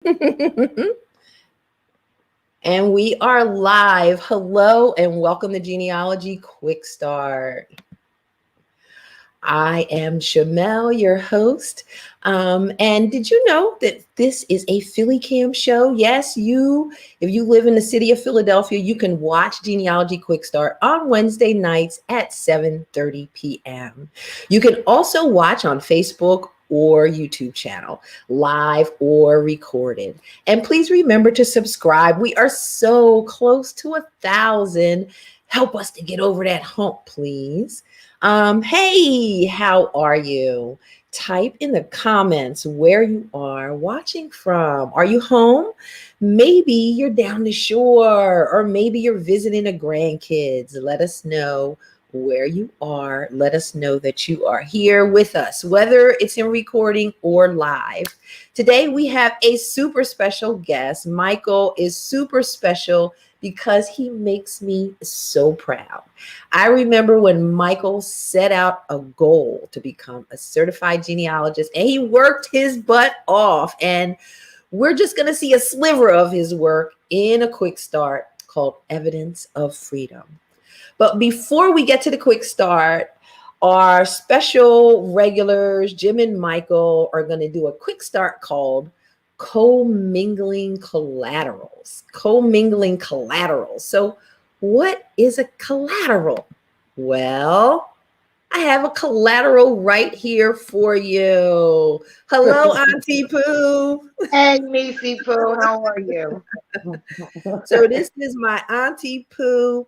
And we are live. Hello and welcome to Genealogy Quick Start. I am Shamele, your host. And did you know that this is a Philly Cam show? Yes, if you live in the city of Philadelphia, you can watch Genealogy Quick Start on Wednesday nights at 7:30 p.m. You can also watch on Facebook or YouTube channel, live or recorded. And please remember to subscribe. We are so close to 1,000. Help us to get over that hump, please. Hey, how are you? Type in the comments where you are watching from. Are you home? Maybe you're down the shore, or maybe you're visiting a grandkids. Let us know where you are. Let us know that you are here with us, whether it's in recording or live. Today we have a super special guest. Michael is super special because he makes me so proud. I remember when Michael set out a goal to become a certified genealogist, and he worked his butt off. And we're just going to see a sliver of his work in a quick start called Evidence of Freedom. But before we get to the quick start, our special regulars, Jim and Michael, are going to do a quick start called Commingling Collaterals. Commingling Collaterals. So, what is a collateral? Well, I have a collateral right here for you. Hello, Auntie Pooh. Hey, Niecy Pooh, how are you? So, this is my Auntie Pooh,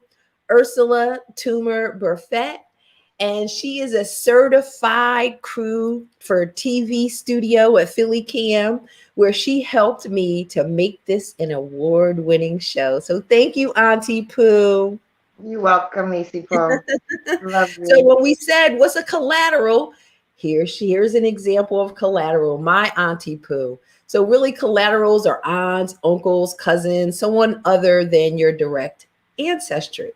Ursula Toomer Burfett. And she is a certified crew for TV studio at Philly Cam, where she helped me to make this an award-winning show. So thank you, Auntie Pooh. You're welcome, Niecy Pooh. Love So you. when we said, what's a collateral? Here's an example of collateral, my Auntie Pooh. So really collaterals are aunts, uncles, cousins, someone other than your direct ancestry.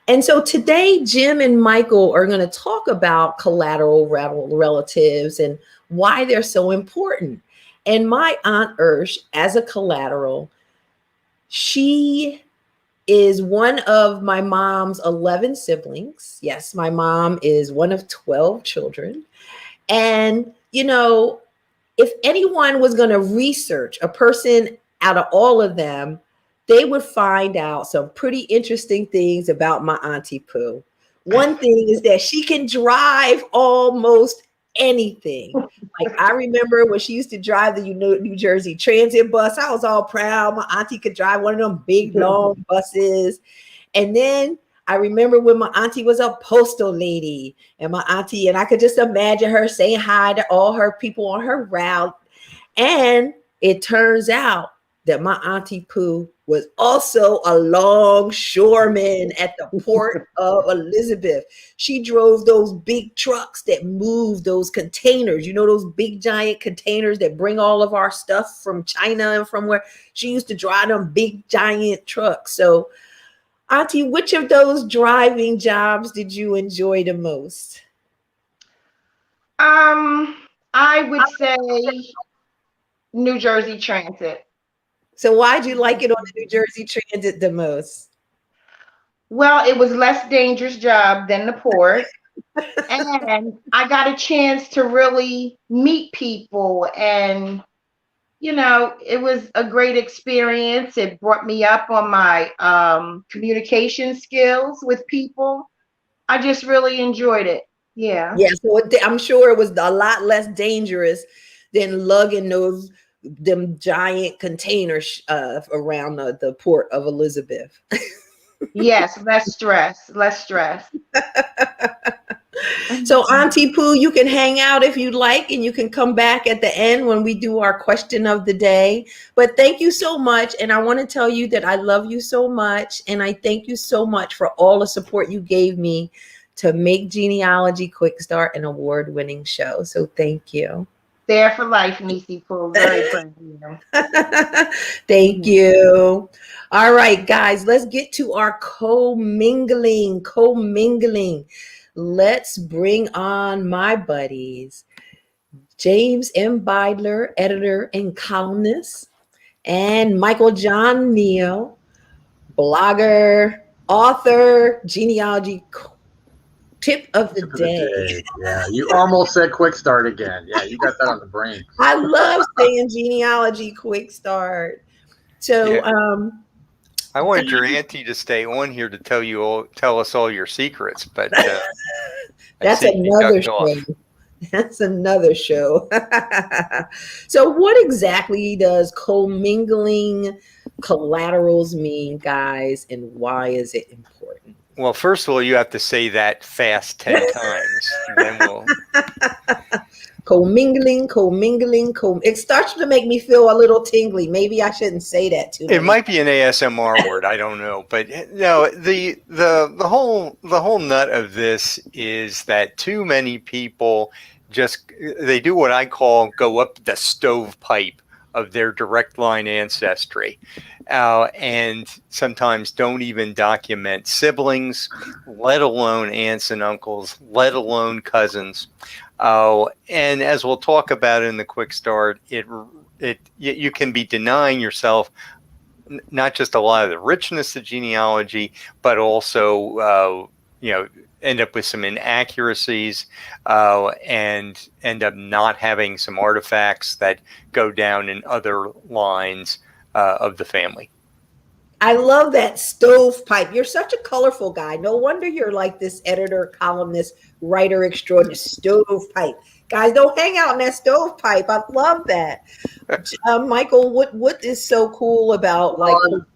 And so today, Jim and Michael are going to talk about collateral relatives and why they're so important. And my Aunt Ursh, as a collateral, she is one of my mom's 11 siblings. Yes, my mom is one of 12 children. And, if anyone was going to research a person out of all of them, they would find out some pretty interesting things about my Auntie Pooh. One thing is that she can drive almost anything. Like I remember when she used to drive the New Jersey Transit bus, I was all proud. My auntie could drive one of them big, long buses. And then I remember when my auntie was a postal lady, and I could just imagine her saying hi to all her people on her route. And it turns out that my Auntie Pooh was also a longshoreman at the port of Elizabeth. She drove those big trucks that move those containers, those big giant containers that bring all of our stuff from China and from where she used to drive them big giant trucks. So, Auntie, which of those driving jobs did you enjoy the most? I would say New Jersey Transit. So why'd you like it on the New Jersey Transit the most? Well, it was less dangerous job than the port, and I got a chance to really meet people, and it was a great experience. It brought me up on my communication skills with people. I just really enjoyed it. Yeah. Yeah, so I'm sure it was a lot less dangerous than lugging them giant containers around the port of Elizabeth. Yes, less stress, less stress. So Auntie Pooh, you can hang out if you'd like, and you can come back at the end when we do our question of the day. But thank you so much. And I want to tell you that I love you so much. And I thank you so much for all the support you gave me to make Genealogy Quick Start an award-winning show. So thank you. There for life, Niecy Pooh. Very proud of you. Thank you. All right, guys, let's get to our commingling. Let's bring on my buddies, James M. Beidler, editor and columnist, And Michael John Neill, blogger, author, genealogy tip of the Tip of the day. day. Yeah, you almost said quick start again. Yeah, you got that on the brain. I love saying genealogy quick start. So, Yeah. I wanted your auntie to stay on here to tell us all your secrets, but that's another show. That's another show. So, what exactly does commingling collaterals mean, guys, and why is it important? Well, first of all, you have to say that fast 10 times. Then we'll. Commingling. It starts to make me feel a little tingly. Maybe I shouldn't say that too. It might be an ASMR word. I don't know, but no. The whole nut of this is that too many people they do what I call go up the stovepipe of their direct line ancestry, and sometimes don't even document siblings, let alone aunts and uncles, let alone cousins. And as we'll talk about in the quick start, you can be denying yourself not just a lot of the richness of genealogy, but also end up with some inaccuracies and end up not having some artifacts that go down in other lines of the family. I love that stovepipe. You're such a colorful guy. No wonder you're like this editor, columnist, writer extraordinary. Stovepipe. Guys, don't hang out in that stovepipe. I love that. Michael, what is so cool about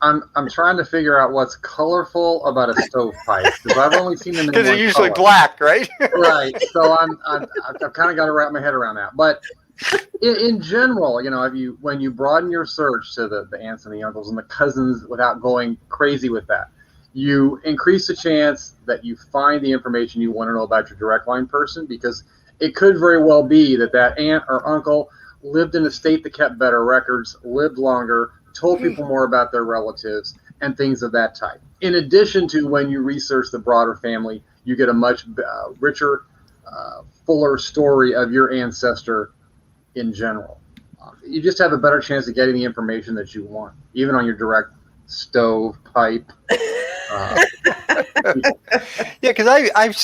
I'm trying to figure out what's colorful about a stovepipe because I've only seen them in because they're usually black, right? Right. So I've kind of got to wrap my head around that. But in general, when you broaden your search to the aunts and the uncles and the cousins without going crazy with that, you increase the chance that you find the information you want to know about your direct line person, because it could very well be that aunt or uncle lived in a state that kept better records, lived longer, told people more about their relatives, and things of that type. In addition to when you research the broader family, you get a much richer, fuller story of your ancestor in general. You just have a better chance of getting the information that you want, even on your direct stovepipe. Yeah, because I've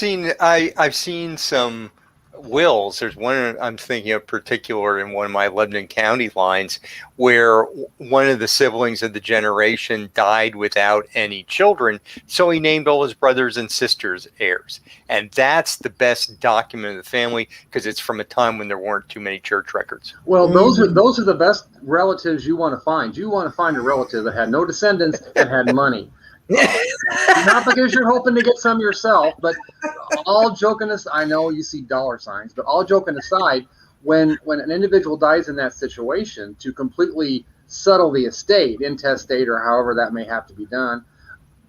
seen some wills. There's one I'm thinking of particular in one of my Lebanon County lines where one of the siblings of the generation died without any children, so he named all his brothers and sisters heirs. And that's the best document of the family because it's from a time when there weren't too many church records. Well, those are the best relatives you want to find. You want to find a relative that had no descendants and had money. Not because you're hoping to get some yourself, but all joking aside, I know you see dollar signs, but all joking aside, when an individual dies in that situation, to completely settle the estate, intestate, or however that may have to be done,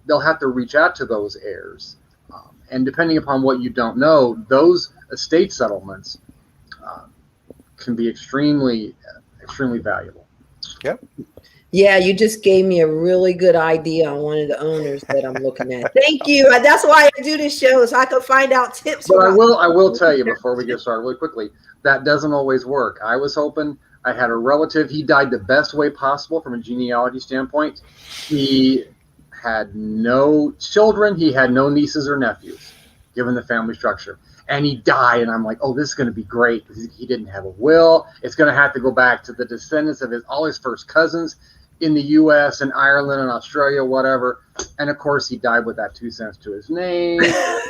they'll have to reach out to those heirs. And depending upon what you don't know, those estate settlements can be extremely, extremely valuable. Yep. Yeah, you just gave me a really good idea on one of the owners that I'm looking at. Thank you. That's why I do this show, so I can find out tips. But I will tell you before we get started really quickly, that doesn't always work. I was hoping I had a relative. He died the best way possible from a genealogy standpoint. He had no children. He had no nieces or nephews, given the family structure. And he died, and I'm like, oh, this is going to be great. He didn't have a will. It's going to have to go back to the descendants of all his first cousins in the U.S. and Ireland and Australia, whatever. And of course, he died with that 2 cents to his name,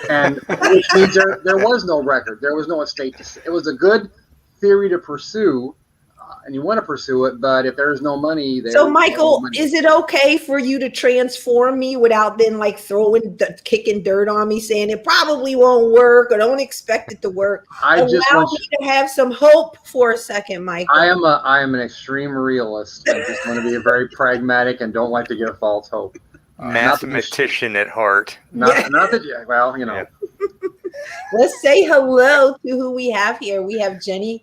and which means there was no record, there was no estate. It was a good theory to pursue, and you want to pursue it, but if there's no money, so Michael, is it okay for you to transform me without then kicking dirt on me, saying it probably won't work or don't expect it to work? Allow me to have some hope for a second, Michael. I am an extreme realist. I just want to be very pragmatic and don't like to give false hope. Mathematician at heart. Not that, well, Yeah. Let's say hello to who we have here. We have Jenny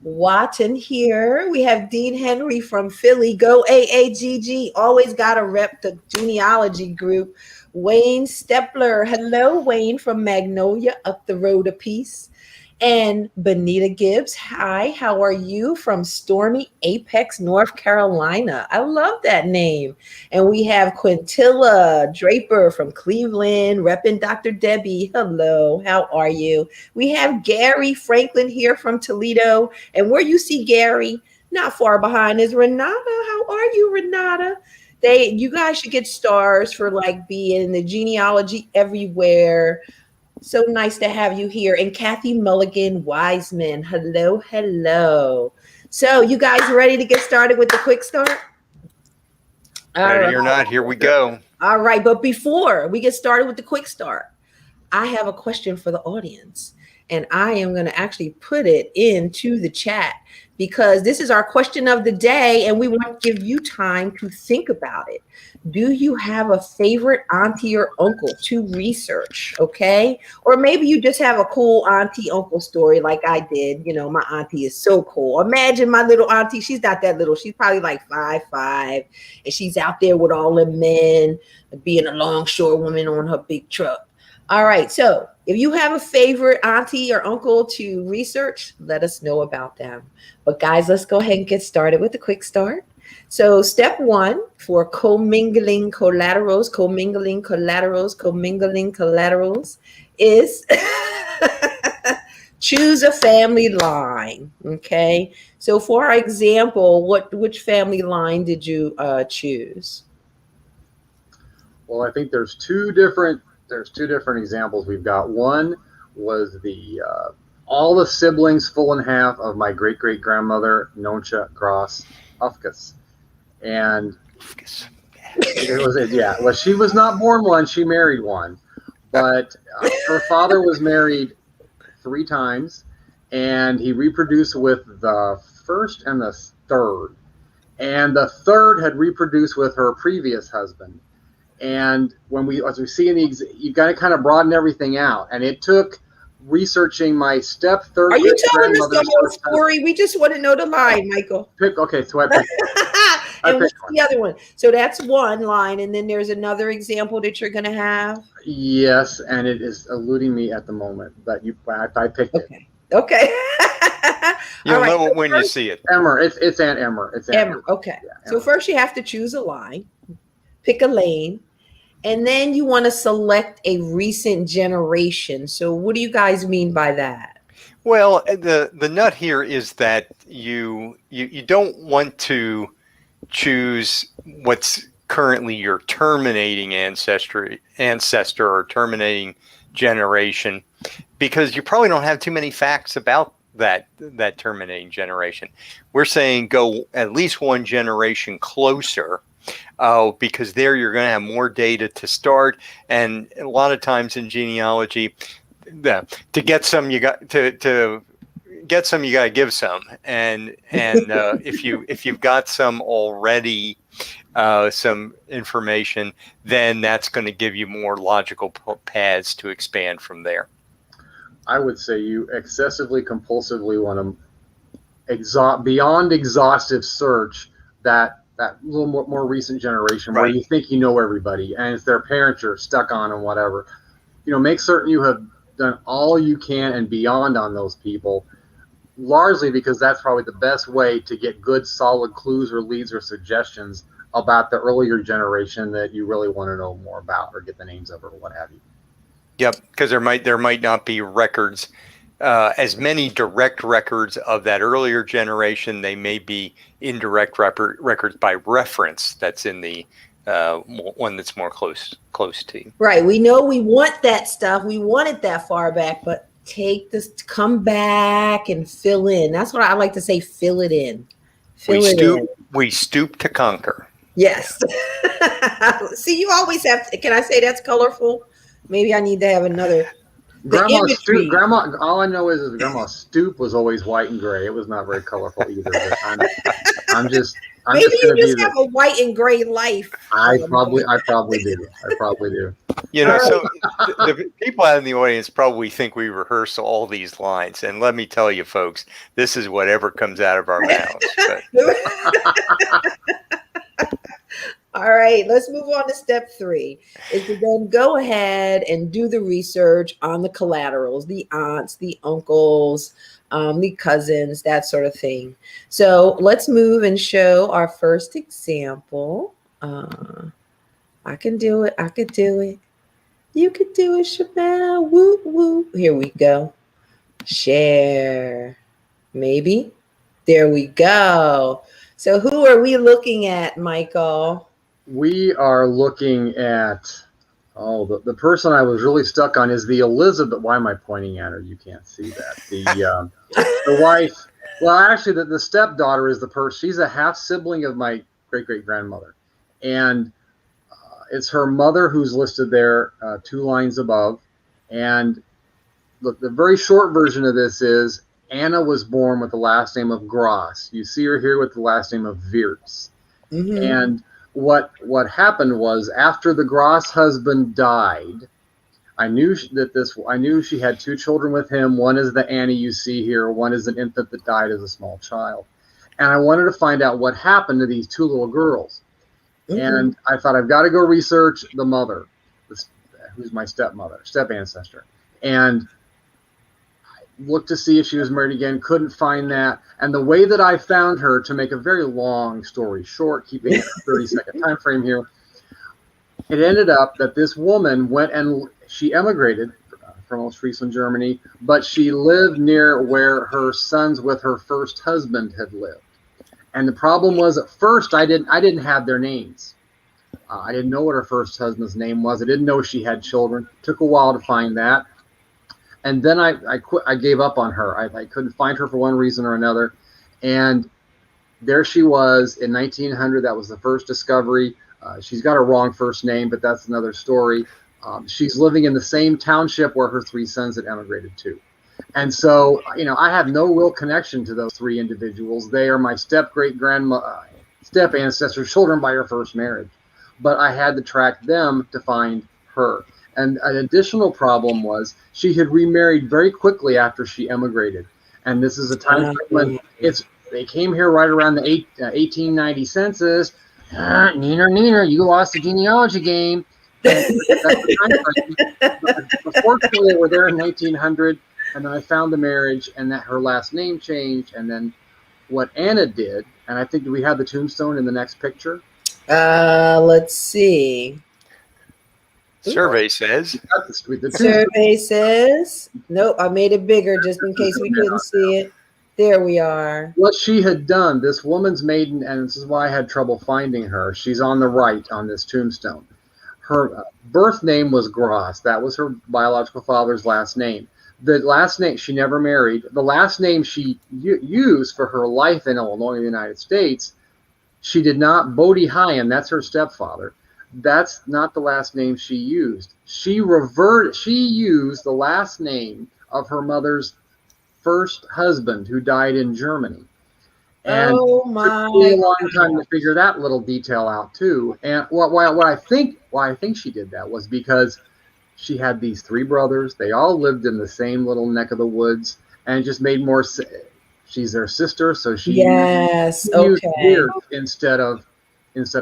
Watton here. We have Dean Henry from Philly. Go AAGG. Always got to rep the genealogy group. Wayne Stepler. Hello, Wayne from Magnolia, up the road a piece. And Benita Gibbs, hi, how are you? From stormy Apex, North Carolina. I love that name. And we have Quintilla Draper from Cleveland, repping Dr. Debbie. Hello, how are you? We have Gary Franklin here from Toledo. And where you see Gary, not far behind, is Renata. How are you, Renata? You guys should get stars for like being in the genealogy everywhere. So nice to have you here. And Kathy Mulligan Wiseman. Hello, hello. So you guys ready to get started with the quick start? Ready or not, here we go. All right. But before we get started with the quick start, I have a question for the audience. And I am going to actually put it into the chat because this is our question of the day. And we want to give you time to think about it. Do you have a favorite auntie or uncle to research? Okay. Or maybe you just have a cool auntie uncle story like I did. You know, my auntie is so cool. Imagine my little auntie. She's not that little. She's probably like 5'5", and she's out there with all the men, being a longshore woman on her big truck. All right. So if you have a favorite auntie or uncle to research, let us know about them. But guys, let's go ahead and get started with the quick start. So step 1 for commingling collaterals is choose a family line. Okay. So for our example, which family line did you choose? Well, I think there's two different examples we've got. One was the all the siblings full and half of my great-great-grandmother, Noncha Gross Ufkus. And it was, yeah, well, she was not born one, she married one. But her father was married 3 times, and he reproduced with the first and the third. And the third had reproduced with her previous husband. And as we see in you got to kind of broaden everything out. And it took researching my step third. Are you telling us the whole story? We just want to know the line, Michael. Okay, so I picked and what's the other one? So that's one line, and then there's another example that you're going to have. Yes, and it is eluding me at the moment, but I picked it. Okay. You'll know it when you see it. Emmer. It's Aunt Emmer. It's Emmer. Okay. Yeah, so first you have to choose a line, pick a lane, and then you want to select a recent generation. So what do you guys mean by that? Well, the nut here is that you don't want to choose what's currently your terminating ancestor or terminating generation, because you probably don't have too many facts about that terminating generation. We're saying go at least one generation closer, because there you're going to have more data to start. And a lot of times in genealogy, to get some, you got to get some, you got to give some. And if you've got some already, some information, then that's going to give you more logical paths to expand from there. I would say you excessively compulsively want to beyond exhaustive search that little more recent generation, right, where you think you know everybody and it's their parents you're stuck on and whatever. Make certain you have done all you can and beyond on those people, largely because that's probably the best way to get good solid clues or leads or suggestions about the earlier generation that you really want to know more about or get the names of or what have you. Yep, because there might not be records, as many direct records of that earlier generation. They may be indirect records by reference that's in the one that's more close to you. Right. We know we want that stuff. We want it that far back, but come back and fill in. That's what I like to say. Fill it in. We stoop to conquer. Yes. See, you always have to, can I say that's colorful? Maybe I need to have another. Grandma, all I know is Grandma's stoop was always white and gray. It was not very colorful either. I'm just maybe you just have a white and gray life. I probably do. So the people out in the audience probably think we rehearse all these lines, and let me tell you, folks, this is whatever comes out of our mouths. All right, let's move on to step 3. Is to then go ahead and do the research on the collaterals, the aunts, the uncles, the cousins, that sort of thing. So let's move and show our first example. I can do it. I could do it. You could do it, Shamele. Woo, woo. Here we go. Share. Maybe. There we go. So who are we looking at, Michael? We are looking at, the person I was really stuck on is the Elizabeth. Why am I pointing at her? You can't see that. The wife, well, actually, the stepdaughter is the person. She's a half sibling of my great-great-grandmother. And it's her mother who's listed there 2 lines above. And look, the very short version of this is Anna was born with the last name of Gross. You see her here with the last name of Wirtz. Mm-hmm. And what happened was, after the Gross husband died, I knew she had 2 children with him. One is the Annie you see here. One is an infant that died as a small child. And I wanted to find out what happened to these 2 little girls. Mm-hmm. And I thought, I've got to go research the mother, who's my step ancestor. And looked to see if she was married again, couldn't find that. And the way that I found her, to make a very long story short, keeping a 30-second time frame here, it ended up that this woman went and she emigrated from Ostfriesland, Germany, but she lived near where her sons with her first husband had lived. And the problem was, at first I didn't have their names. I didn't know what her first husband's name was. I didn't know she had children. Took a while to find that. And then I quit. I gave up on her. I couldn't find her for one reason or another. And there she was in 1900. That was the first discovery. She's got a wrong first name, but that's another story. She's living in the same township where her 3 sons had emigrated to. And so, I have no real connection to those 3 individuals. They are my step ancestors, children by her first marriage. But I had to track them to find her. And an additional problem was, she had remarried very quickly after she emigrated. And this is a time when they came here right around the 1890 census. Neener, you lost the genealogy game. That's the time frame. But fortunately, they were there in 1900, and then I found the marriage, and that her last name changed. And then what Anna did, and I think, do we have the tombstone in the next picture? Let's see. Survey says. Survey says. Nope, I made it bigger just in case we couldn't see it. There we are. What she had done, this woman's maiden, and this is why I had trouble finding her. She's on the right on this tombstone. Her birth name was Gross. That was her biological father's last name. The last name, she never married. The last name she used for her life in Illinois, the United States, she did not. Bodie Hyen, that's her stepfather. That's not the last name she used. She used the last name of her mother's first husband, who died in Germany. And it took me a long time to figure that little detail out too. And why I think she did that was because she had these 3 brothers. They all lived in the same little neck of the woods, and it just made more sense. She's their sister, so she used Wirtz instead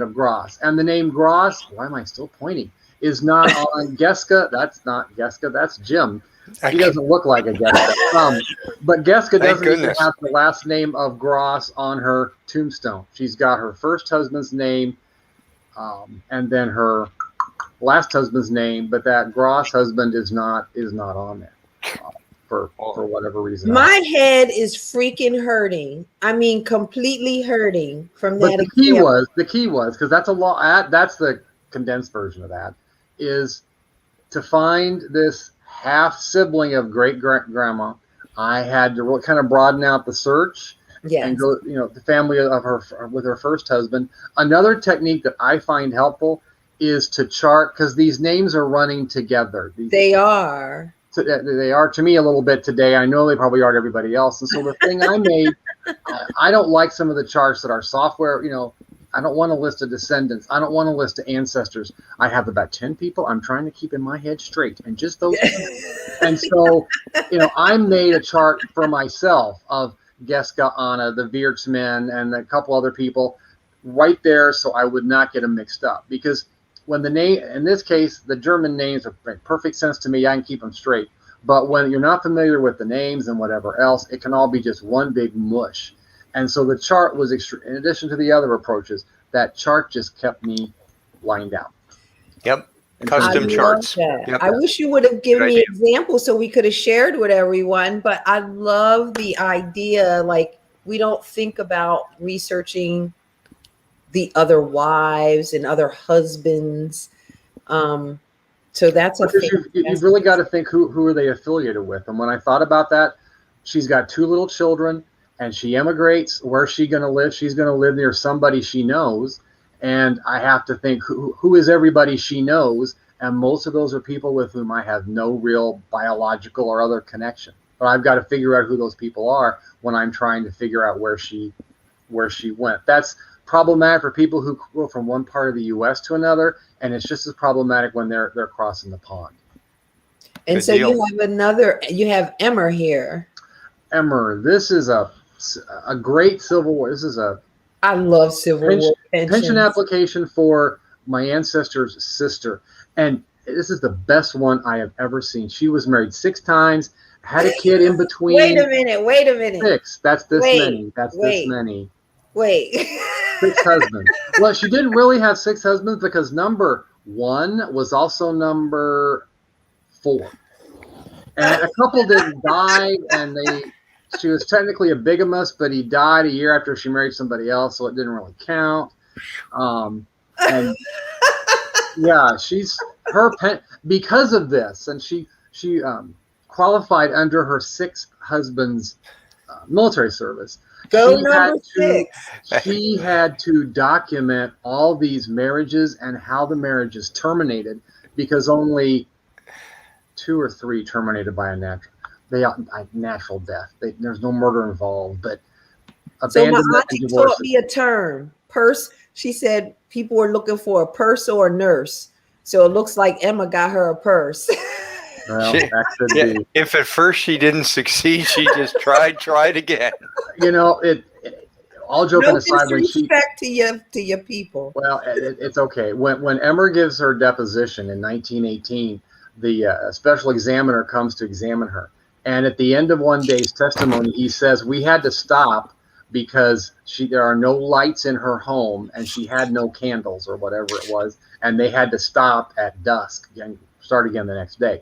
of Gross. And the name Gross, why am I still pointing, is not on Geska. That's not Geska, that's Jim. He doesn't look like a Geska. But Geska doesn't even have the last name of Gross on her tombstone. She's got her first husband's name, and then her last husband's name, but that Gross husband is not on there. For whatever reason. My head is freaking hurting. I mean, completely hurting from that. The key was, because that's that's the condensed version of that, is to find this half sibling of great grandma. I had to kind of broaden out the search and go, the family of her with her first husband. Another technique that I find helpful is to chart, because these names are running together. They are to me a little bit today. I know they probably are to everybody else. And so the thing I made, I don't like some of the charts that our software, I don't want a list of descendants. I don't want a list of ancestors. I have about 10 people I'm trying to keep in my head straight, and just those. And so, I made a chart for myself of Geska, Anna, the Wirtz men, and a couple other people right there so I would not get them mixed up. Because when the name, in this case, the German names make perfect sense to me. I can keep them straight. But when you're not familiar with the names and whatever else, it can all be just one big mush. And so the chart was, in addition to the other approaches, that chart just kept me lined out. Yep. And Custom I charts. love that. Yep. I wish you would have given Good me idea. examples so we could have shared with everyone, but I love the idea. Like, we don't think about researching the other wives and other husbands. So that's a Because you've really got to think who are they affiliated with. And when I thought about that, she's got 2 little children, and she emigrates. Where's she going to live? She's going to live near somebody she knows. And I have to think who is everybody she knows. And most of those are people with whom I have no real biological or other connection. But I've got to figure out who those people are when I'm trying to figure out where she went. That's problematic for people who go from one part of the U.S. to another, and it's just as problematic when they're crossing the pond. And Good so deal. you have Emmer here. Emmer, this is a great Civil War. This is a I love Civil War pension application for my ancestor's sister, and this is the best one I have ever seen. She was married 6 times, had a kid in between. Wait a minute. 6. That's this Wait, many. That's wait. this many. Wait. 6 husbands. Well, she didn't really have 6 husbands because number 1 was also number 4. And a couple didn't die, and she was technically a bigamist, but he died a year after she married somebody else, so it didn't really count. And yeah, because of this, and she qualified under her 6th husband's military service. She had to document all these marriages and how the marriages terminated, because only 2 or 3 terminated by a natural death. There's no murder involved, but abandonment So my and auntie divorce. taught me a term, purse. She said people were looking for a purse or a nurse. So it looks like Emma got her a purse. Well, that could be. If at first she didn't succeed, she just tried again. You know, all joking No aside, when disrespect to your people. well, it's okay. When Emmer gives her deposition in 1918, the special examiner comes to examine her, and at the end of one day's testimony, he says we had to stop because there are no lights in her home, and she had no candles or whatever it was, and they had to stop at dusk and start again the next day.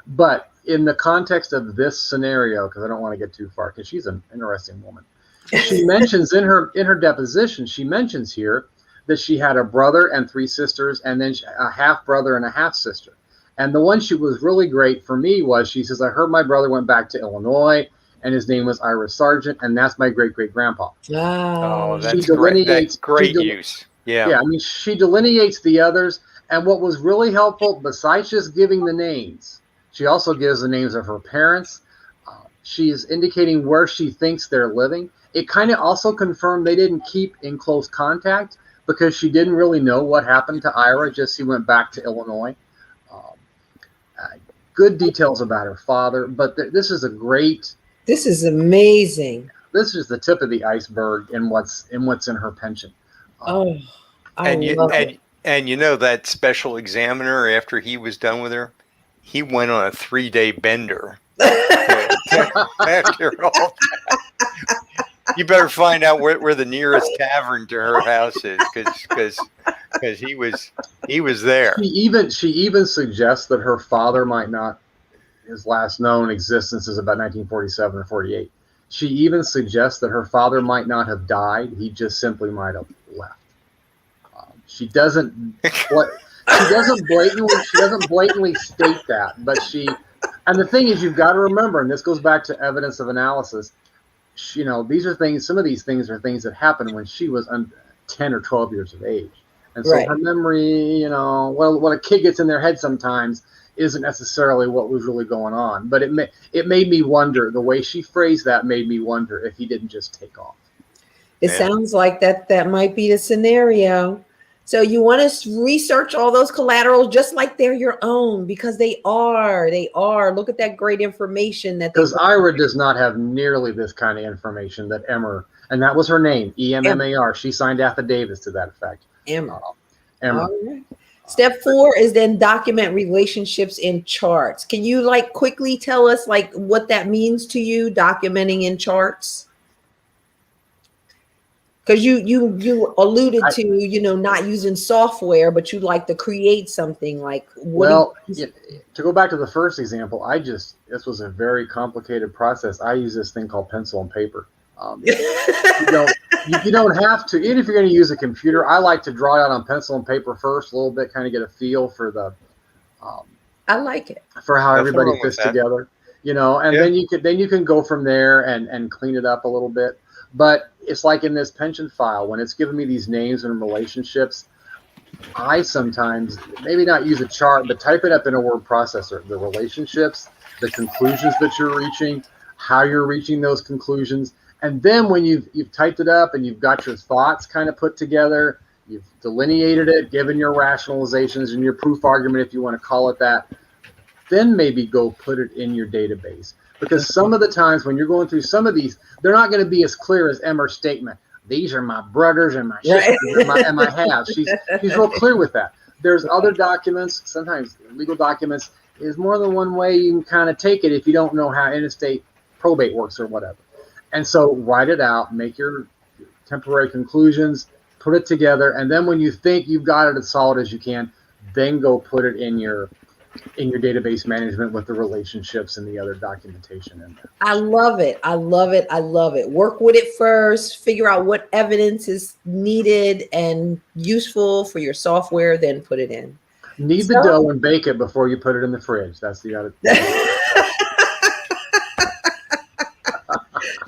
But in the context of this scenario, because I don't want to get too far, because she's an interesting woman, she mentions in her deposition, she mentions here that she had a brother and 3 sisters, and then a half brother and a half sister. And the one she was really great for me was, she says, I heard my brother went back to Illinois, and his name was Ira Sargent, and that's my great-great-grandpa. Wow. Oh, that's great. That's great use. Yeah. Yeah, I mean, she delineates the others. And what was really helpful, besides just giving the names, she also gives the names of her parents. She's indicating where she thinks they're living. It kind of also confirmed they didn't keep in close contact, because she didn't really know what happened to Ira, just he went back to Illinois. Good details about her father, but this is This is amazing. This is the tip of the iceberg in what's in her pension. I love it. And you know, that special examiner, after he was done with her, he went on a 3-day bender. After all that. You better find out where the nearest tavern to her house is, because he was there. She even suggests that her father might not. His last known existence is about 1947 or 48. She even suggests that her father might not have died. He just simply might have left. She doesn't blatantly state that, but and the thing is, you've got to remember, and this goes back to evidence of analysis. These are things. Some of these things are things that happened when she was 10 or 12 years of age, and so her memory, what a kid gets in their head sometimes isn't necessarily what was really going on. But it made me wonder. The way she phrased that made me wonder if he didn't just take off. It sounds like that might be the scenario. So you want to research all those collaterals just like they're your own, because they are. Look at that great information that. Because Ira does not have nearly this kind of information that Emmer And that was her name, EMMAR. She signed affidavits to that effect. Emma. Emma. All right. Step 4 is then document relationships in charts. Can you like quickly tell us like what that means to you, documenting in charts? Because you alluded to, you know, not using software, but you like to create something like what? To go back to the first example, this was a very complicated process. I use this thing called pencil and paper. You don't have to, even if you're going to use a computer. I like to draw it out on pencil and paper first, a little bit, kind of get a feel for the. I like it for how everybody fits together, you know, and then you can go from there and clean it up a little bit. But it's like in this pension file, when it's giving me these names and relationships, I sometimes maybe not use a chart, but type it up in a word processor. The relationships, the conclusions that you're reaching, how you're reaching those conclusions. And then when you've typed it up and you've got your thoughts kind of put together, you've delineated it, given your rationalizations and your proof argument, if you want to call it that, then maybe go put it in your database. Because some of the times when you're going through some of these, they're not going to be as clear as Emma's statement. These are my brothers and my sisters and my halves. She's real clear with that. There's other documents, sometimes legal documents, is more than one way you can kind of take it if you don't know how interstate probate works or whatever. And so write it out, make your temporary conclusions, put it together, and then when you think you've got it as solid as you can, then go put it in your database management with the relationships and the other documentation in there. I love it. I love it. I love it. Work with it first, figure out what evidence is needed and useful for your software, then put it in. Knead the dough and bake it before you put it in the fridge. That's the other thing.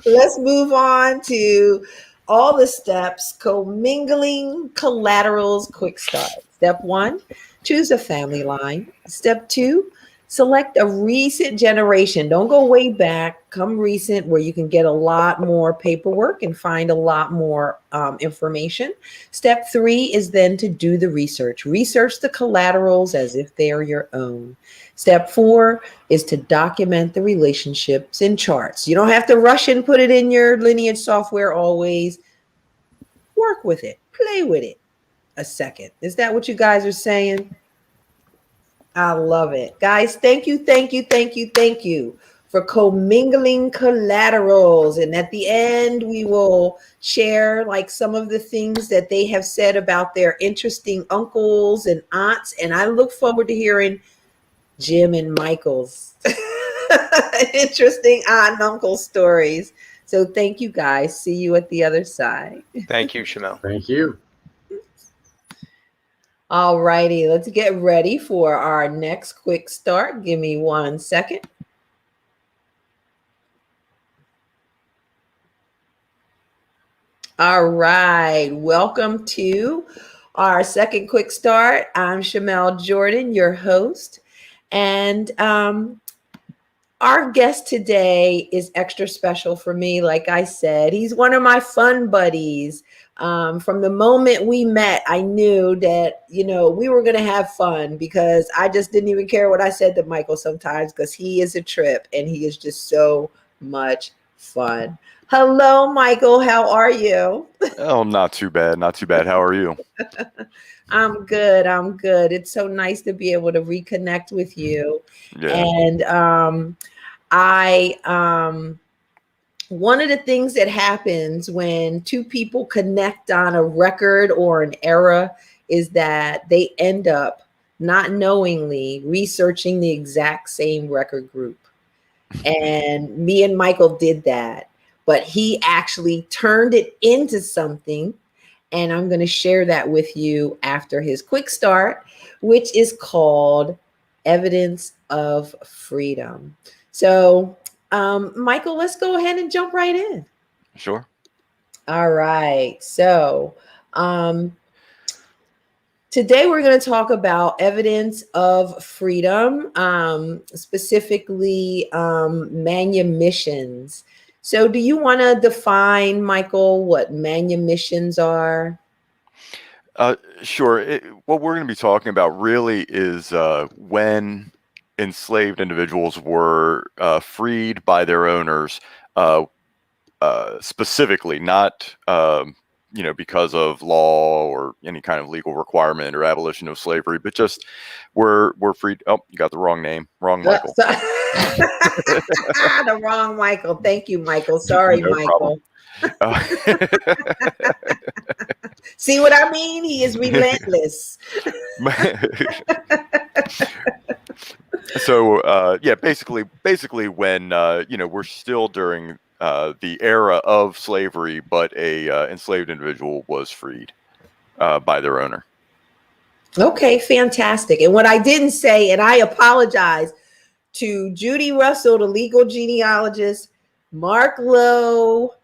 Let's move on to all the steps. Commingling Collaterals quick start. Step 1, choose a family line. Step 2, select a recent generation. Don't go way back. Come recent, where you can get a lot more paperwork and find a lot more information. Step 3 is then to do the research. Research the collaterals as if they are your own. Step 4 is to document the relationships in charts. You don't have to rush and put it in your lineage software always. Work with it. Play with it a second. Is that what you guys are saying? I love it. Guys, thank you for commingling collaterals. And at the end, we will share like some of the things that they have said about their interesting uncles and aunts. And I look forward to hearing Jim and Michael's interesting aunt and uncle stories. So thank you guys. See you at the other side. Thank you, Shamele. Thank you. All righty, let's get ready for our next quick start. Give me 1 second. All right, welcome to our second quick start. I'm Shamele Jordon, your host. And our guest today is extra special for me. Like I said, he's one of my fun buddies. From the moment we met, I knew that, you know, we were going to have fun, because I just didn't even care what I said to Michael sometimes, because he is a trip and he is just so much fun. Hello, Michael. How are you? Oh, not too bad. Not too bad. How are you? I'm good. I'm good. It's so nice to be able to reconnect with you. Yeah. And one of the things that happens when two people connect on a record or an era is that they end up not knowingly researching the exact same record group. And me and Michael did that, but he actually turned it into something. And I'm going to share that with you after his quick start, which is called Evidence of Freedom. So, Michael, let's go ahead and jump right in. Sure. All right. So, today we're going to talk about evidence of freedom, specifically manumissions. So do you want to define, Michael, what manumissions are? Sure. What we're going to be talking about really is when enslaved individuals were freed by their owners specifically, not because of law or any kind of legal requirement or abolition of slavery, but just we're free. Oh, you got the wrong name, wrong Michael. The wrong Michael. Thank you, Michael. Sorry, No Michael. See what I mean? He is relentless. So basically when we're still during the era of slavery, but a enslaved individual was freed by their owner. Okay, fantastic. And what I didn't say, and I apologize to Judy Russell, the legal genealogist, Mark Lowe.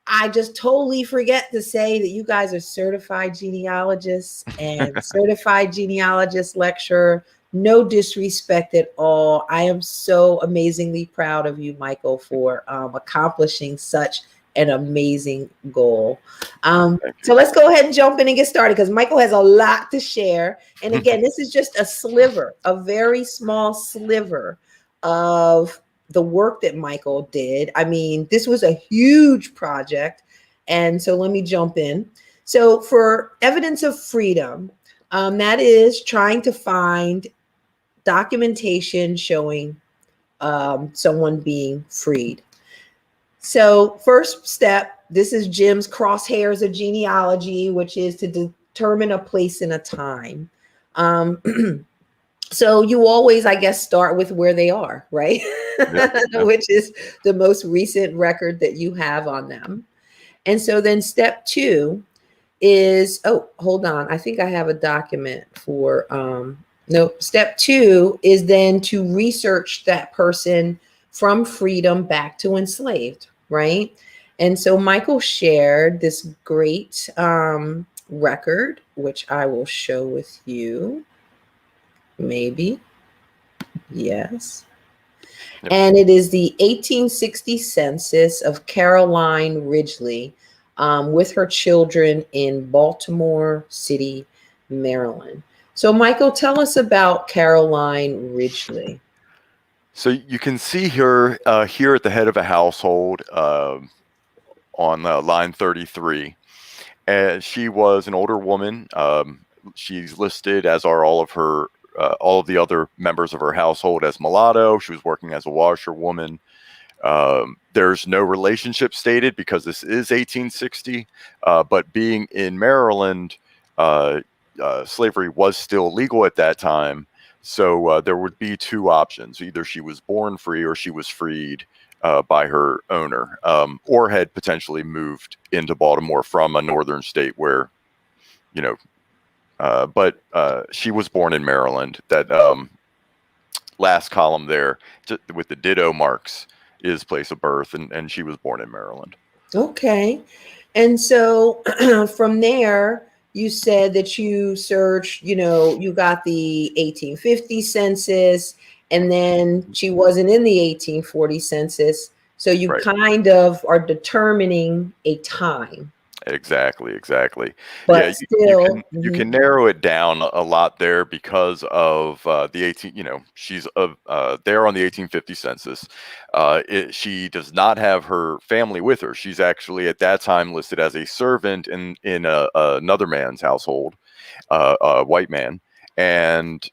I just totally forget to say that you guys are certified genealogists and certified genealogist lecturer. No disrespect at all. I am so amazingly proud of you, Michael, for accomplishing such an amazing goal. So let's go ahead and jump in and get started because Michael has a lot to share. And again, this is just a sliver, a very small sliver of the work that Michael did. I mean, this was a huge project. And so let me jump in. So for evidence of freedom, that is trying to find documentation showing someone being freed. So first step, this is Jim's crosshairs of genealogy, which is to determine a place and a time. So you always, I guess, start with where they are, right? Yeah. Which is the most recent record that you have on them. And so then step 2 is, oh, hold on. I think I have a document for, step 2 is then to research that person from freedom back to enslaved, right? And so Michael shared this great record, which I will show with you. Maybe. Yes. Yep. And it is the 1860 census of Caroline Ridgely with her children in Baltimore City, Maryland. So Michael, tell us about Caroline Ridgely. So you can see her here at the head of a household on line 33. And she was an older woman. She's listed, as are all of the other members of her household, as mulatto. She was working as a washerwoman. There's no relationship stated because this is 1860, but being in Maryland, slavery was still legal at that time. So there would be 2 options. Either she was born free or she was freed by her owner, or had potentially moved into Baltimore from a northern state where, but she was born in Maryland. That last column there with the ditto marks is place of birth, and she was born in Maryland. Okay. And so from there, you said that you searched, you got the 1850 census, and then she wasn't in the 1840 census. So you right. kind of are determining a time. Exactly. But yeah, still, you can narrow it down a lot there because of the 18. She's there on the 1850 census. She does not have her family with her. She's actually at that time listed as a servant in another man's household, a white man, and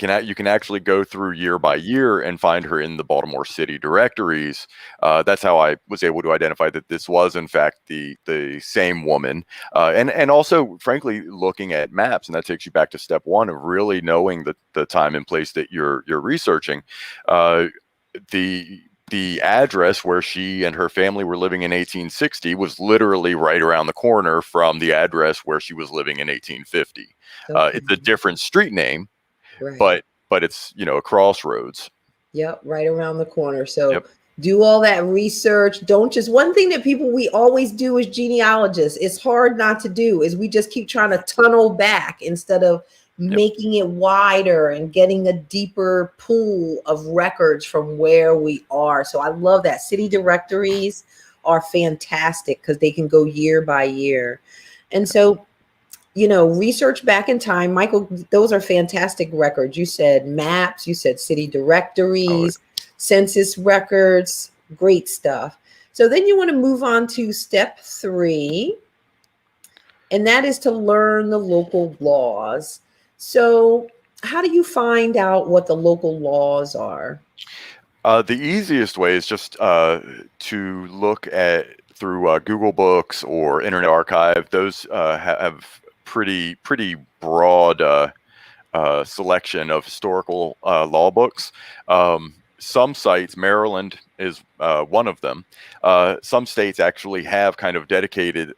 you can actually go through year by year and find her in the Baltimore City directories. That's how I was able to identify that this was in fact the same woman. And also, frankly, looking at maps, and that takes you back to step 1 of really knowing the time and place that you're researching. The address where she and her family were living in 1860 was literally right around the corner from the address where she was living in 1850. Okay. It's a different street name. Right. But it's, a crossroads. Yep. Right around the corner. So do all that research. One thing that we always do as genealogists, it's hard not to do, is we just keep trying to tunnel back instead of making it wider and getting a deeper pool of records from where we are. So I love that. City directories are fantastic because they can go year by year. And so research back in time, Michael, those are fantastic records. You said maps, you said city directories, census records, great stuff. So then you want to move on to step 3, and that is to learn the local laws. So how do you find out what the local laws are? The easiest way is just to look at through Google Books or Internet Archive. Those have pretty broad selection of historical law books. Some sites, Maryland is one of them. Some states actually have kind of dedicated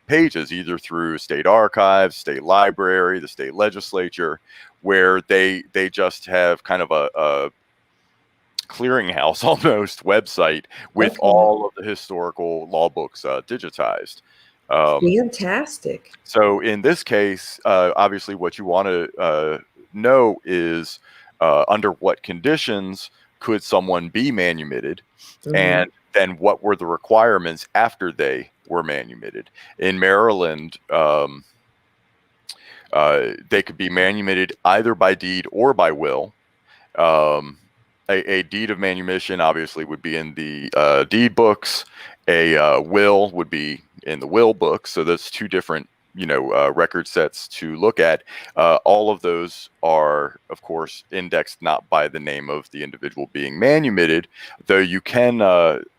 pages, either through state archives, state library, the state legislature, where they just have kind of a clearinghouse almost website with all of the historical law books digitized. Fantastic. So in this case, obviously what you want to know is under what conditions could someone be manumitted, and then what were the requirements after they were manumitted. In Maryland, they could be manumitted either by deed or by will. A deed of manumission obviously would be in the deed books. A will would be in the will books. So that's two different, record sets to look at. All of those are, of course, indexed not by the name of the individual being manumitted, though you can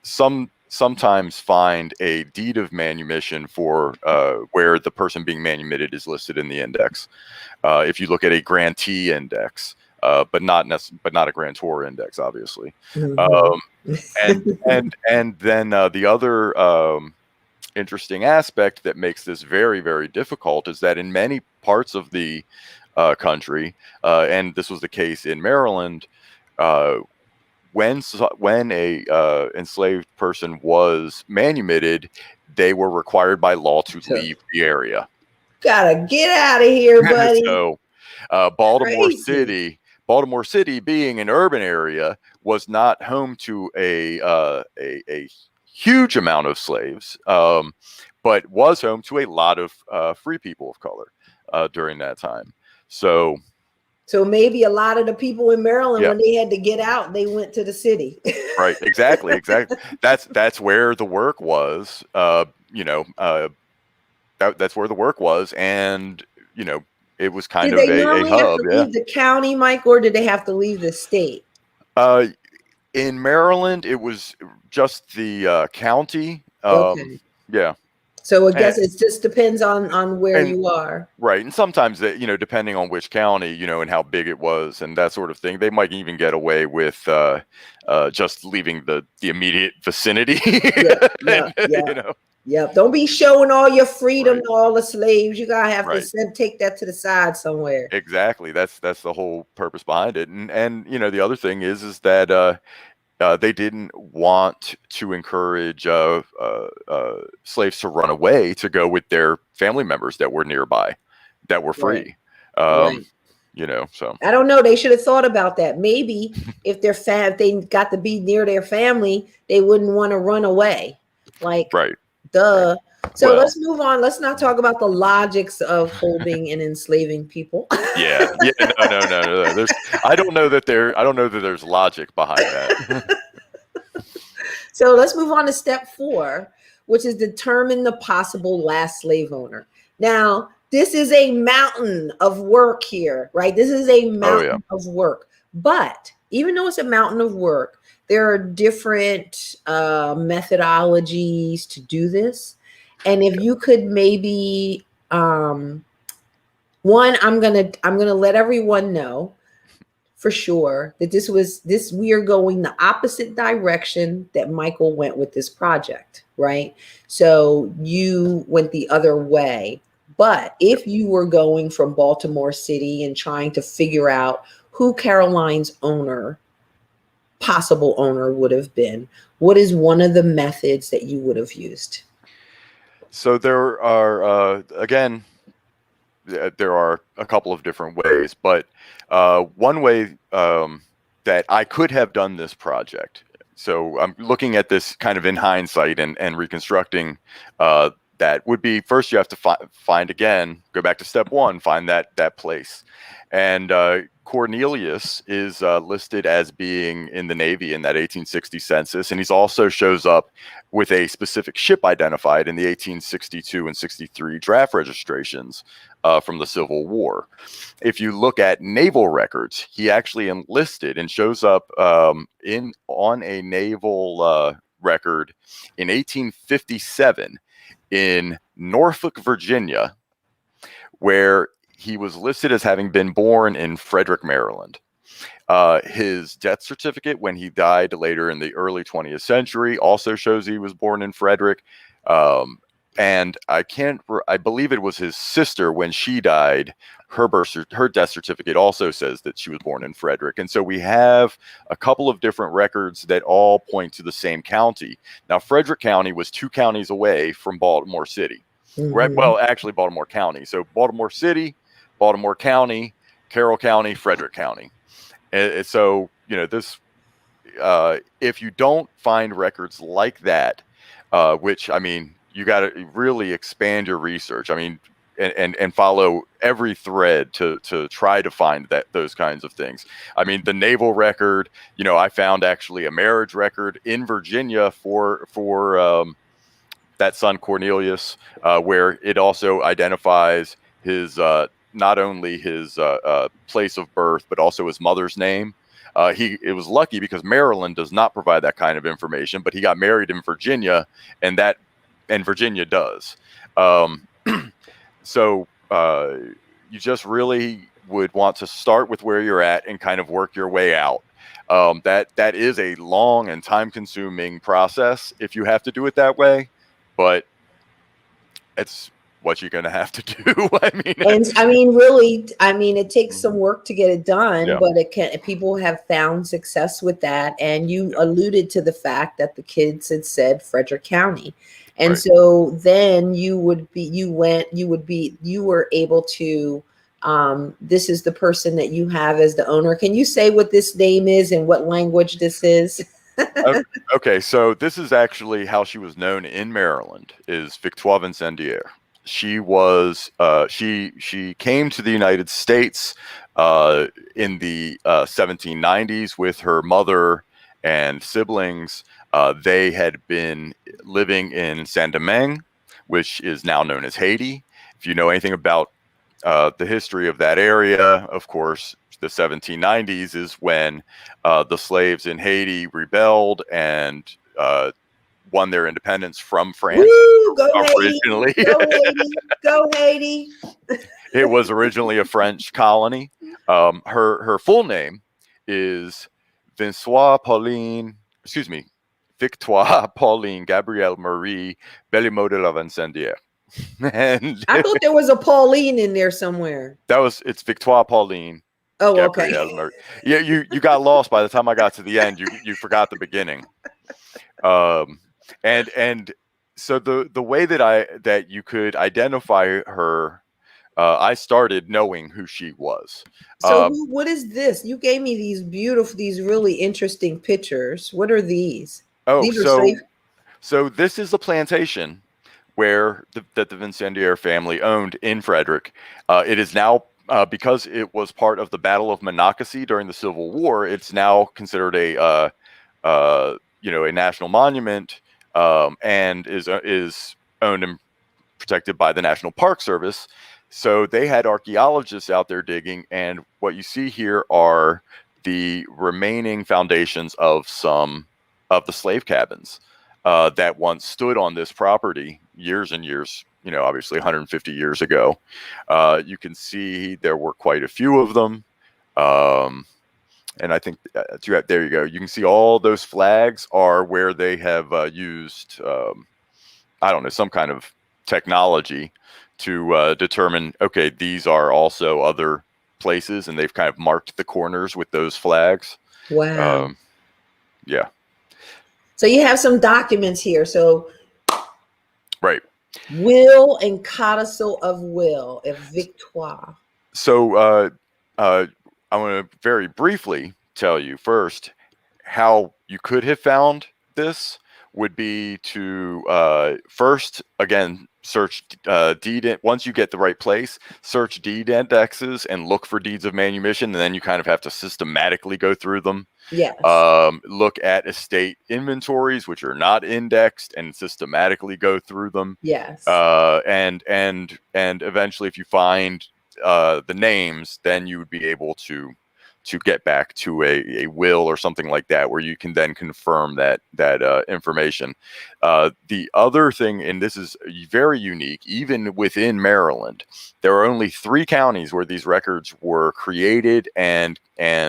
sometimes find a deed of manumission for where the person being manumitted is listed in the index. If you look at a grantee index. But not a grantor index, obviously. And then the other interesting aspect that makes this very, very difficult is that in many parts of the country, and this was the case in Maryland, when a enslaved person was manumitted, they were required by law to leave the area. Gotta get out of here, buddy. So Baltimore City, being an urban area, was not home to a huge amount of slaves, but was home to a lot of free people of color during that time. So maybe a lot of the people in Maryland, when they had to get out, they went to the city. Right. Exactly. That's where the work was. That's where the work was, and it was kind of a hub. Did they normally have to leave the county, Mike, or did they have to leave the state? In Maryland, it was just the county. Okay. Yeah. So I guess it just depends on where you are. Right. And sometimes, depending on which county, and how big it was and that sort of thing, they might even get away with just leaving the immediate vicinity. Yep. Don't be showing all your freedom to all the slaves. You gotta have to take that to the side somewhere. Exactly. That's the whole purpose behind it. And the other thing is that they didn't want to encourage slaves to run away to go with their family members that were nearby, that were free. So I don't know. They should have thought about that. Maybe if they got to be near their family, they wouldn't want to run away. Duh. So let's move on. Let's not talk about the logics of holding and enslaving people. No. I don't know that there's logic behind that. So let's move on to step 4, which is determine the possible last slave owner. Now, this is a mountain of work here, right? This is a mountain of work. But even though it's a mountain of work, there are different methodologies to do this. And if you could maybe, I'm gonna let everyone know for sure that we are going the opposite direction that Michael went with this project, right? So you went the other way. But if you were going from Baltimore City and trying to figure out who Caroline's possible owner would have been, what is one of the methods that you would have used? So there are, again, there are a couple of different ways, but one way that I could have done this project. So I'm looking at this kind of in hindsight and reconstructing that would be, first you have to find again, go back to step one, find that place. And Cornelius is listed as being in the Navy in that 1860 census, and he's also shows up with a specific ship identified in the 1862 and 63 draft registrations from the Civil War. If you look at naval records, he actually enlisted and shows up on a naval record in 1857 in Norfolk, Virginia, where he was listed as having been born in Frederick, Maryland. His death certificate, when he died later in the early 20th century, also shows he was born in Frederick. And I believe it was his sister, when she died, her death certificate also says that she was born in Frederick. And so we have a couple of different records that all point to the same county. Now, Frederick County was 2 counties away from Baltimore City. Mhm. Right? Well, actually, Baltimore County. So Baltimore City, Baltimore County, Carroll County, Frederick County. And so, this, if you don't find records like that, which, I mean, you got to really expand your research. I mean, and follow every thread to try to find those kinds of things. I mean, the naval record, I found actually a marriage record in Virginia for that son Cornelius, where it also identifies his not only his place of birth, but also his mother's name. It was lucky because Maryland does not provide that kind of information, but he got married in Virginia, and Virginia does. So you just really would want to start with where you're at and kind of work your way out. That is a long and time-consuming process if you have to do it that way, but it's what you're going to have to do. It takes some work to get it done, Yeah. but people have found success with that. And you alluded to the fact that the kids had said Frederick County. And Right. so then you were able to, this is the person that you have as the owner. Can you say what this name is and what language this is? Okay, so this is actually how she was known in Maryland, is Victoire Vincendière. She was she came to the United States in the 1790s with her mother and siblings. They had been living in Saint-Domingue, which is now known as Haiti. If you know anything about the history of that area, of course, the 1790s is when the slaves in Haiti rebelled and won their independence from France. Woo, go originally. Haiti! Go Haiti! Go Haiti! It was originally a French colony. Her full name is Victoire Pauline Gabrielle Marie Bellimot de la Vincendière. And I thought there was a Pauline in there somewhere. It's Victoire Pauline. Oh, Gabrielle okay. Marie. Yeah, you got lost by the time I got to the end. You forgot the beginning. And so the way that you could identify her, I started knowing who she was. So what is this? You gave me these really interesting pictures. What are these? These are so this is a plantation where the Vincendière family owned in Frederick. It is now, because it was part of the Battle of Monocacy during the Civil War, it's now considered a national monument, and is owned and protected by the National Park Service. So they had archaeologists out there digging, and what you see here are the remaining foundations of some of the slave cabins that once stood on this property years and years, obviously 150 years ago. You can see there were quite a few of them. And I think there you go. You can see all those flags are where they have used, some kind of technology to determine, okay, these are also other places, and they've kind of marked the corners with those flags. Wow. Yeah. So you have some documents here. So right. Will and codicil of will of Victoire. So I want to very briefly tell you first how you could have found this would be to first, again, search deed. Once you get the right place, search deed indexes and look for deeds of manumission, and then you kind of have to systematically go through them. Yes. Look at estate inventories, which are not indexed, and systematically go through them. Yes. And eventually, if you find the names, then you would be able to get back to a will or something like that, where you can then confirm that information. The other thing, and this is very unique, even within Maryland, there are only 3 counties where these records were created and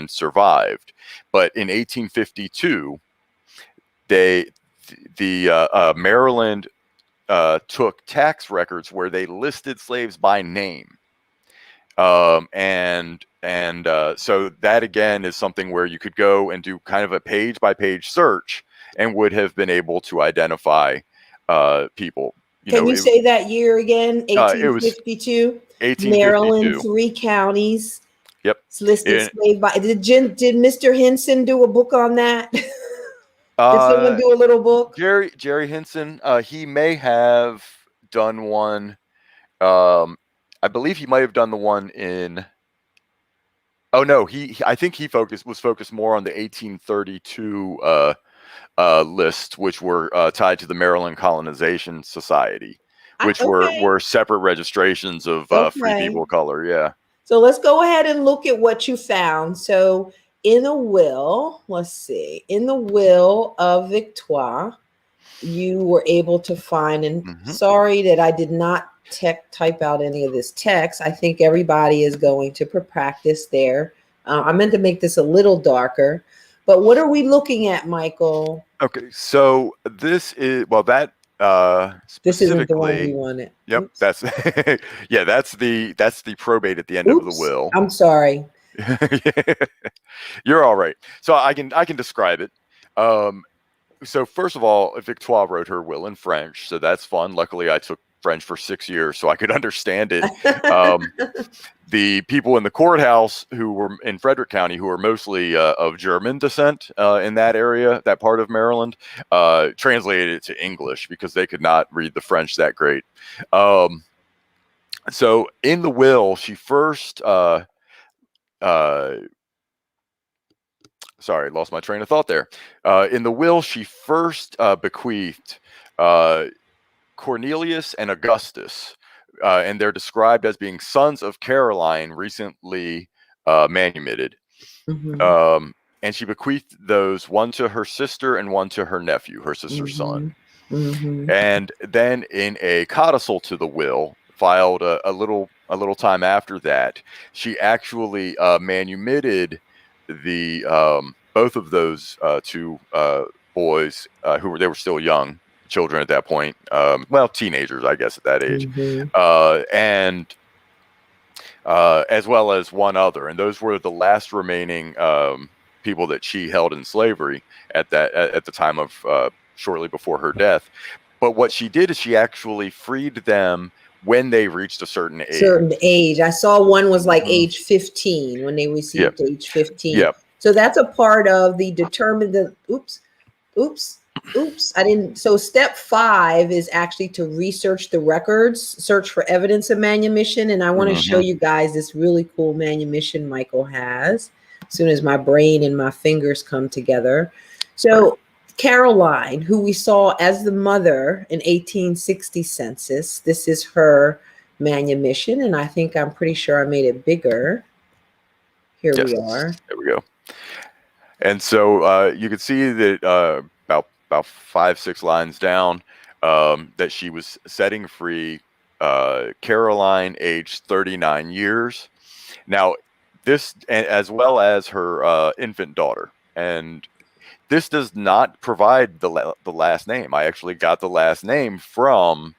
survived. But in 1852, Maryland took tax records where they listed slaves by name. So that again is something where you could go and do kind of a page by page search and would have been able to identify people. Can you say that year again? 1852. 1852. Maryland, 3 counties. Yep. It's listed slave by. Did Mr. Henson do a book on that? Did someone do a little book? Jerry Henson, he may have done one. I believe he might have done the one in. Oh no, I think he was focused more on the 1832 list, which were tied to the Maryland Colonization Society, which were separate registrations of free people of color. Yeah. So let's go ahead and look at what you found. So in the will, let's see, in the will of Victoire, you were able to find, and sorry that I did not type out any of this text. I think everybody is going to practice there. I meant to make this a little darker, but what are we looking at, Michael? Okay, so this is, well, that this isn't the one we wanted. Yep. Oops. That's yeah, that's the probate at the end of the will. I'm sorry. You're all right. So I can describe it. So first of all, Victoire wrote her will in French, so that's fun. Luckily, I took French for 6 years, so I could understand it. The people in the courthouse who were in Frederick County, who were mostly of German descent in that area, that part of Maryland, translated it to English because they could not read the French that great. So in the will, she first, sorry, lost my train of thought there. In the will, she first bequeathed Cornelius and Augustus, and they're described as being sons of Caroline, recently manumitted. And she bequeathed those, one to her sister and one to her nephew, her sister's son. And then in a codicil to the will, filed a little time after that, she actually manumitted the both of those 2 boys they were still young children at that point, well, teenagers, I guess, at that age, and as well as one other, and those were the last remaining people that she held in slavery at the time of shortly before her death. But what she did is she actually freed them when they reached a certain age. I saw one was like age 15 when they received age 15. Yep. So that's a part of the I didn't. So step 5 is actually to research the records, search for evidence of manumission. And I want to show you guys this really cool manumission Michael has as soon as my brain and my fingers come together. So Caroline, who we saw as the mother in 1860 census, this is her manumission. And I think I'm pretty sure I made it bigger. Here we are. There we go. And so you can see that about 5-6 lines down, that she was setting free Caroline, aged 39 years. Now, this, as well as her infant daughter, and this does not provide the last name. I actually got the last name from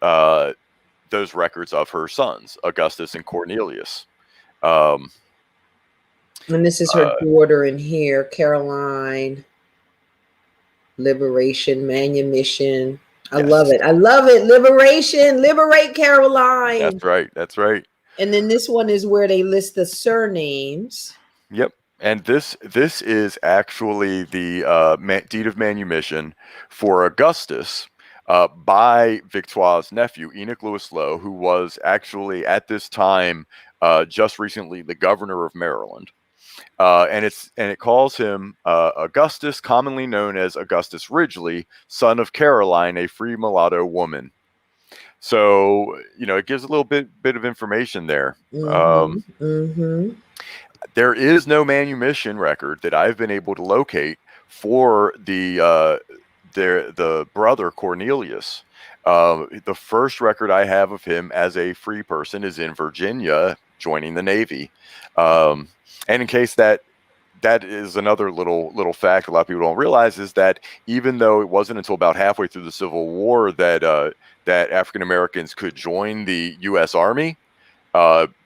those records of her sons, Augustus and Cornelius. And this is her daughter in here, Caroline. Liberation, manumission. I love it. I love it. Liberation, liberate Caroline. That's right. That's right. And then this one is where they list the surnames. Yep. And this is actually the deed of manumission for Augustus. by Victoire's nephew, Enoch Lewis Lowe, who was actually at this time just recently the governor of Maryland. And it calls him Augustus, commonly known as Augustus Ridgely, son of Caroline, a free mulatto woman. So, it gives a little bit of information there. There is no manumission record that I've been able to locate for the brother Cornelius. The first record I have of him as a free person is in Virginia, joining the Navy. And in case that is another little fact a lot of people don't realize, is that even though it wasn't until about halfway through the Civil War that African Americans could join the U.S. Army,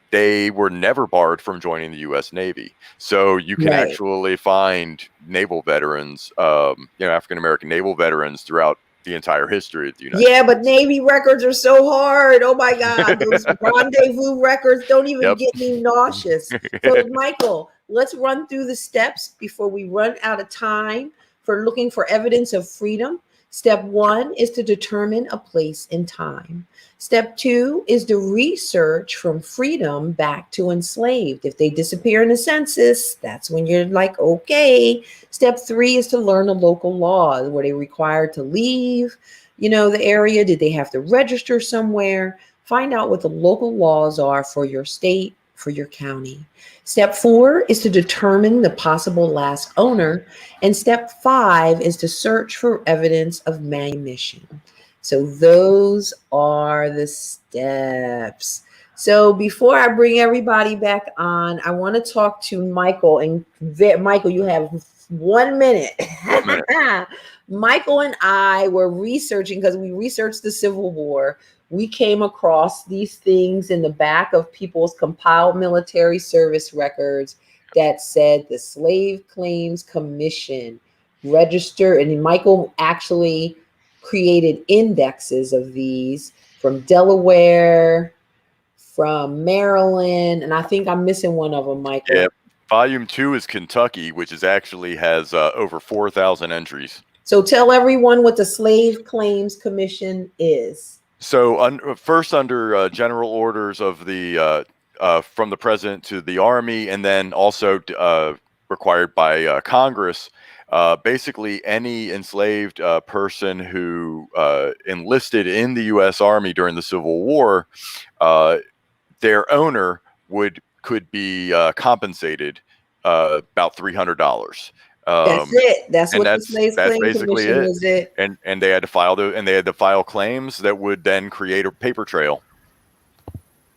they were never barred from joining the U.S. Navy. So you can actually find naval veterans, African American naval veterans throughout the entire history of the United States. But Navy records are so hard. Oh my God, those rendezvous records don't even get me nauseous. So Michael, let's run through the steps before we run out of time for looking for evidence of freedom. Step 1 is to determine a place and time. Step 2 is to research from freedom back to enslaved. If they disappear in the census, that's when you're like, okay. Step 3 is to learn the local laws. Were they required to leave, the area? Did they have to register somewhere? Find out what the local laws are for your state, for your county. Step 4 is to determine the possible last owner. And step 5 is to search for evidence of manumission. So those are the steps. So before I bring everybody back on, I want to talk to Michael. And Michael, you have 1 minute. Michael and I were researching, because we researched the Civil War. We came across these things in the back of people's compiled military service records that said the Slave Claims Commission registered, and Michael actually created indexes of these from Delaware, from Maryland, and I think I'm missing one of them, Michael. Yeah, volume 2 is Kentucky, which has over 4,000 entries. So tell everyone what the Slave Claims Commission is. So first under general orders of the from the president to the army, and then also required by Congress, basically any enslaved person who enlisted in the U.S. Army during the Civil War, their owner could be compensated about $300. That's it. That's what the Slave Claims Commission was. And they had to file claims that would then create a paper trail.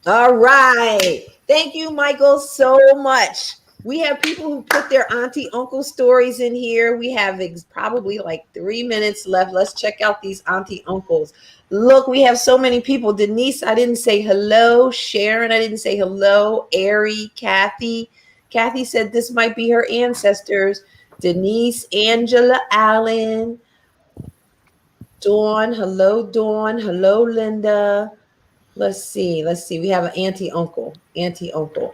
All right. Thank you, Michael, so much. We have people who put their auntie uncle stories in here. We have probably like 3 minutes left. Let's check out these auntie uncles. Look, we have so many people. Denise, I didn't say hello. Sharon, I didn't say hello. Ari, Kathy. Kathy said this might be her ancestors. Denise, Angela, Allen, Dawn. Hello, Dawn. Hello, Linda. Let's see. We have an auntie uncle.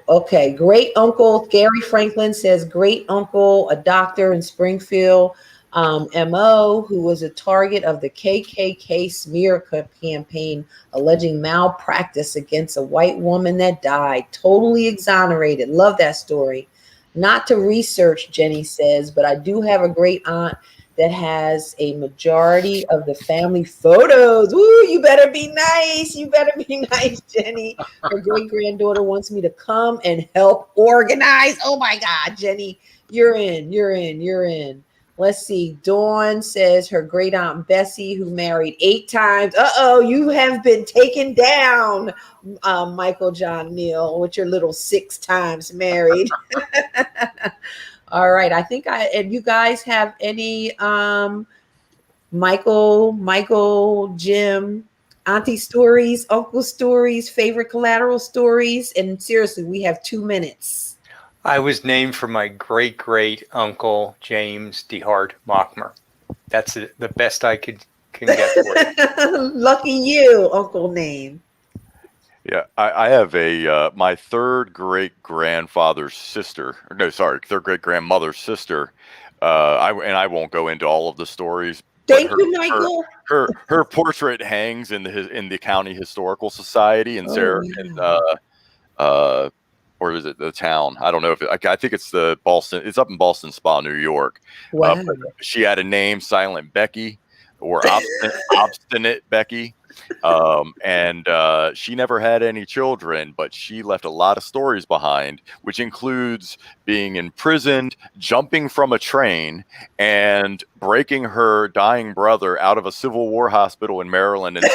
Okay. Great uncle. Gary Franklin says great uncle, a doctor in Springfield, MO, who was a target of the KKK smear campaign alleging malpractice against a white woman that died. Totally exonerated. Love that story. Not to research, Jenny says, but I do have a great aunt that has a majority of the family photos. Ooh, you better be nice. Jenny. Her great-granddaughter wants me to come and help organize. Oh my God, Jenny, you're in. Let's see. Dawn says her great aunt Bessie, who married 8 times. You have been taken down, Michael John Neill, with your little 6 times married. All right. I think and you guys have any Michael, Jim, auntie stories, uncle stories, favorite collateral stories? And seriously, we have 2 minutes. I was named for my great uncle James DeHart Mockmer. That's the best I can get for you. Lucky you, uncle name. Yeah, I have my third great grandmother's sister. I won't go into all of the stories, but Thank you, Michael. her portrait hangs in the county historical society in Oh, or is it the town? I don't know if I think it's the Boston. It's up in Boston Spa, New York. wow. But she had a name, Silent Becky, or obstinate Becky. And she never had any children, but she left a lot of stories behind, which includes being imprisoned, jumping from a train, and breaking her dying brother out of a Civil War hospital in Maryland and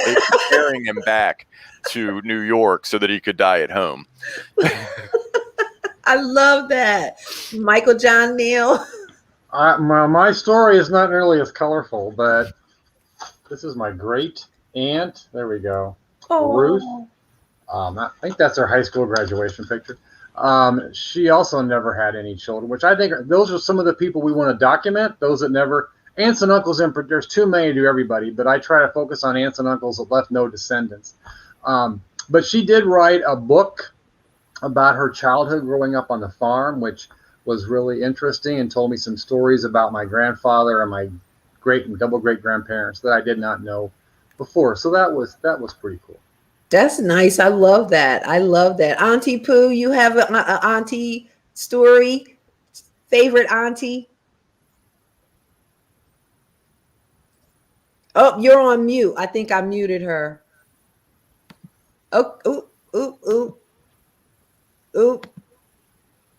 carrying him back to New York so that he could die at home. I love that. Michael John Neill. My story is not nearly as colorful, but this is my great aunt. There we go. Oh. Ruth. I think that's her high school graduation picture. She also never had any children, which I think those are some of the people we want to document. Those that never, aunts and uncles, there's too many to everybody, but I try to focus on aunts and uncles that left no descendants. But she did write a book about her childhood growing up on the farm, which was really interesting, and told me some stories about my grandfather and my great and double great grandparents that I did not know before. So that was pretty cool. That's nice. I love that. I love that. Auntie Pooh, you have an auntie story? Favorite auntie? Oh, you're on mute. I think I muted her. Oh, ooh, ooh, ooh. Ooh.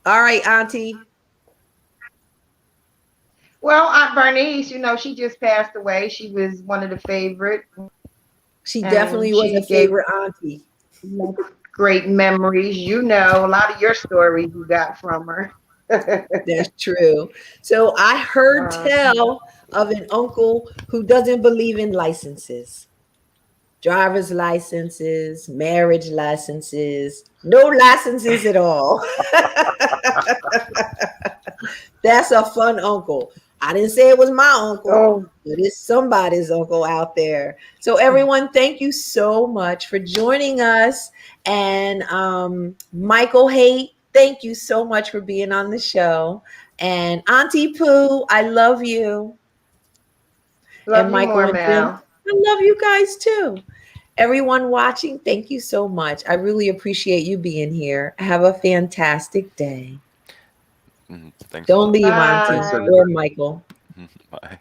All right, Auntie. Well, Aunt Bernice, she just passed away. She was one of the favorite. She definitely was a favorite auntie. Great memories. A lot of your stories you got from her. That's true. So I heard tell of an uncle who doesn't believe in licenses. Driver's licenses, marriage licenses, no licenses at all. That's a fun uncle. I didn't say it was my uncle, but it's somebody's uncle out there. So everyone, thank you so much for joining us. And Michael Hait, thank you so much for being on the show. And Auntie Pooh, I love you. Love and you Michael more, and Mel. Jim, I love you guys too. Everyone watching, thank you so much. I really appreciate you being here. Have a fantastic day. Thanks. Don't leave, Bye. Auntie or Michael. Bye.